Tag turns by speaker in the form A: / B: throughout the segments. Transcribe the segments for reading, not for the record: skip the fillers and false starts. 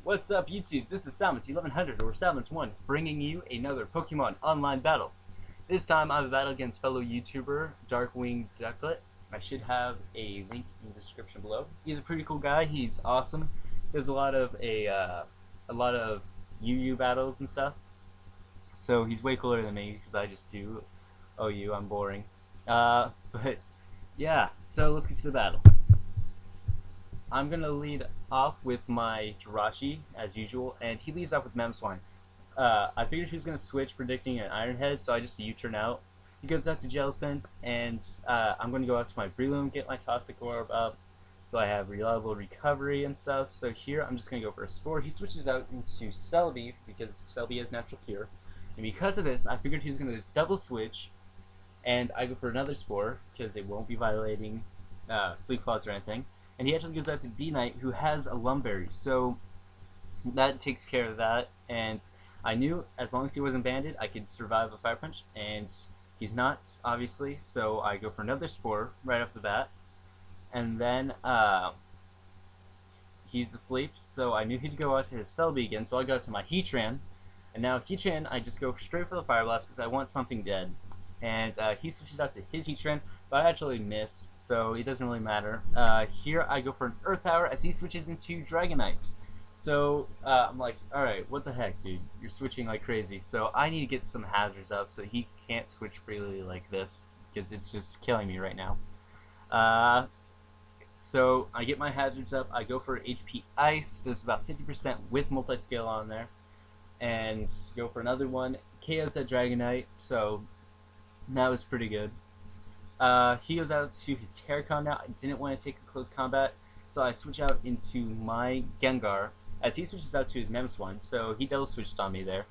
A: What's up, YouTube? This is Salamence1100 or Salamence1 bringing you another Pokemon online battle. This time I have a battle against fellow YouTuber DarkwingDucklett. I should have a link in the description below. He's a pretty cool guy. He's awesome. Does a lot of UU battles and stuff. So he's way cooler than me because I just do OU. I'm boring. But yeah. So let's get to the battle. I'm gonna lead off with my Jirachi as usual, and he leads off with Salamence1. I figured he was gonna switch, predicting an Iron Head, so I just U-turn out. He goes out to Jellicent, and I'm gonna go out to my Breloom, get my Toxic Orb up, so I have reliable recovery and stuff. So here I'm just gonna go for a Spore. He switches out into Celebi because Celebi has Natural Cure, and because of this, I figured he was gonna just double switch, and I go for another Spore because it won't be violating Sleep Claws or anything. And he actually goes out to D-Knight, who has a Lumberry, so that takes care of that. And I knew as long as he wasn't banded, I could survive a Fire Punch, and he's not, obviously, so I go for another Spore right off the bat. And then he's asleep, so I knew he'd go out to his Celebi again, so I go out to my Heatran. And now Heatran, I just go straight for the Fire Blast because I want something dead. And he switches out to his Heatran, but I actually miss, so it doesn't really matter. Here I go for an Earth Power as he switches into Dragonite. So I'm like, alright, what the heck, dude? You're switching like crazy. So I need to get some hazards up so he can't switch freely like this, because it's just killing me right now. So I get my hazards up, I go for HP Ice, does about 50% with multi-scale on there, and go for another one. KOs that Dragonite, so that was pretty good. He goes out to his Terracon now. I didn't want to take a close combat, so I switch out into my Gengar as he switches out to his Salamence1, so he double switched on me there.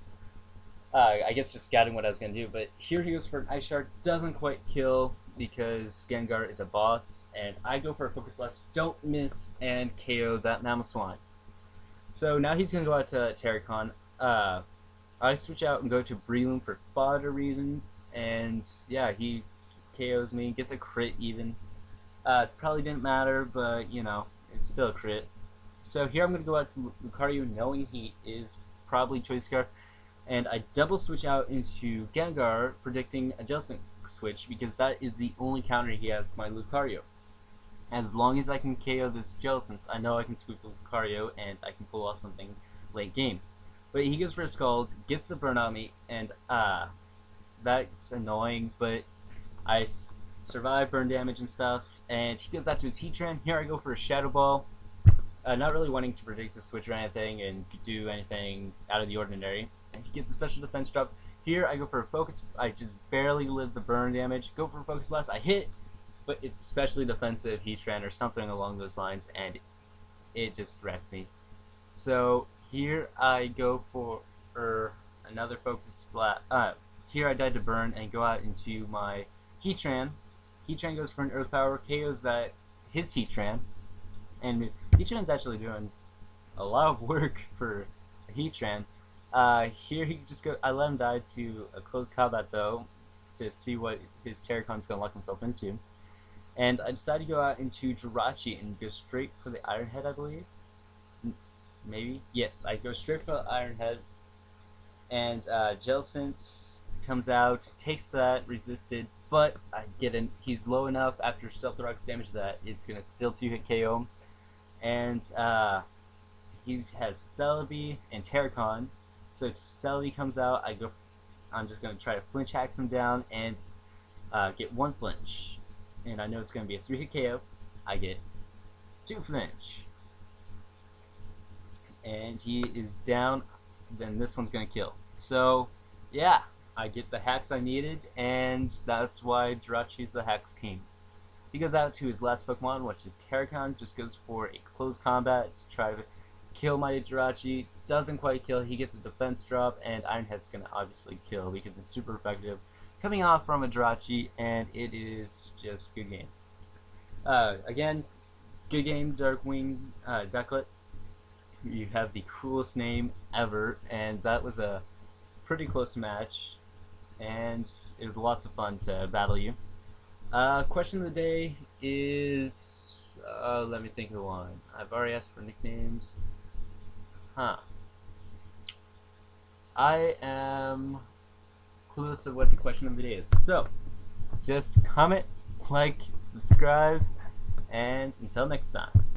A: I guess just scouting what I was going to do, but here he goes for an Ice Shard. Doesn't quite kill because Gengar is a boss, and I go for a Focus Blast, don't miss, and KO that Salamence1. So now he's going to go out to Terracon. I switch out and go to Breloom for fodder reasons, and yeah, he KOs me, gets a crit even. Probably didn't matter, but you know, it's still a crit. So here I'm going to go out to Lucario knowing he is probably Choice Scarf, and I double switch out into Gengar, predicting a Jellicent switch because that is the only counter he has to my Lucario. As long as I can KO this Jellicent, I know I can sweep Lucario and I can pull off something late game. But he goes for a Scald, gets the burn on me, and that's annoying, but I survive burn damage and stuff, and he goes out to his Heatran. Here I go for a Shadow Ball, not really wanting to predict a switch or anything and do anything out of the ordinary. And he gets a special defense drop. Here I go for a Focus, I just barely live the burn damage, go for a Focus Blast, I hit, but it's specially defensive Heatran or something along those lines, and it just wrecks me. So here I go for another Focus Blast. Here I died to burn and go out into my Heatran. Heatran goes for an Earth Power, KOs that his Heatran, and Heatran's actually doing a lot of work for Heatran. Here he just I let him die to a close combat though, to see what his Terracon's gonna lock himself into, and I decided to go out into Jirachi and go straight for the Iron Head, I believe. Maybe? Yes, I go straight for the Iron Head, and Jellicent comes out, takes that, resisted, but I get in. He's low enough after Self-Deluxe damage that it's going to still 2-hit KO him, and he has Celebi and Terracon, so Celebi comes out, I'm just going to try to flinch hacks him down and get 1 flinch, and I know it's going to be a 3-hit KO. I get 2 flinch. And he is down, then this one's gonna kill. So yeah, I get the hacks I needed, and that's why Jirachi is the hacks king. He goes out to his last Pokemon, which is Terracon, just goes for a close combat to try to kill my Jirachi. Doesn't quite kill, he gets a defense drop, and Iron Head's gonna obviously kill because it's super effective coming off from a Jirachi, and it is just good game. Again, good game, DarkwingDucklett. You have the coolest name ever, and that was a pretty close match, and it was lots of fun to battle you. Question of the day is, let me think of one. I've already asked for nicknames. Huh. I am clueless of what the question of the day is. So, just comment, like, subscribe, and until next time.